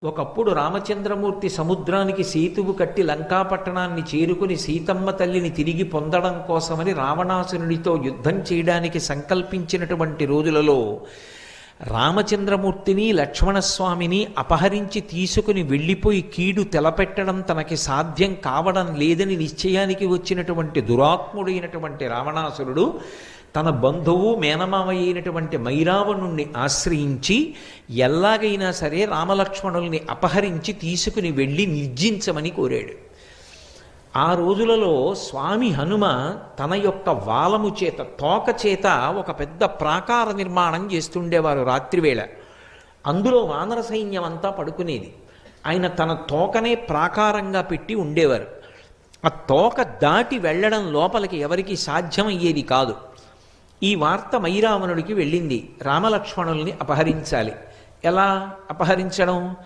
ఒకప్పుడు రామచంద్రమూర్తి సముద్రానికి సేతువు కట్టి లంకాపట్టణాన్ని చేరుకుని సీతమ్మ తల్లిని తిరిగి పొందడం కోసమని రావణాసురుడితో యుద్ధం చేయడానికి సంకల్పించినటువంటి రోజులలో రామచంద్రమూర్తిని లక్ష్మణస్వామిని అపహరించి తీసుకుని వెళ్ళిపోయి కీడు తెలపెట్టడం తనకి సాధ్యం కావడం లేదని నిశ్చయానికి వచ్చినటువంటి దురాత్ముడైనటువంటి రావణాసురుడు తన బంధువు మేనమామ అయినటువంటి మైరావణుణ్ణి ఆశ్రయించి ఎలాగైనా సరే రామలక్ష్మణుల్ని అపహరించి తీసుకుని వెళ్ళి నిర్జించమని కోరాడు. ఆ రోజులలో స్వామి హనుమ తన యొక్క వాలము చేత తోక చేత ఒక పెద్ద ప్రాకార నిర్మాణం చేస్తుండేవారు రాత్రివేళ. అందులో వానర సైన్యం అంతా పడుకునేది. ఆయన తన తోకనే ప్రాకారంగా పెట్టి ఉండేవారు. ఆ తోక దాటి వెళ్ళడం లోపలికి ఎవరికి సాధ్యమయ్యేది కాదు. ఈ వార్త మైరావణుడికి వెళ్ళింది. రామలక్ష్మణుల్ని అపహరించాలి. ఎలా అపహరించడం?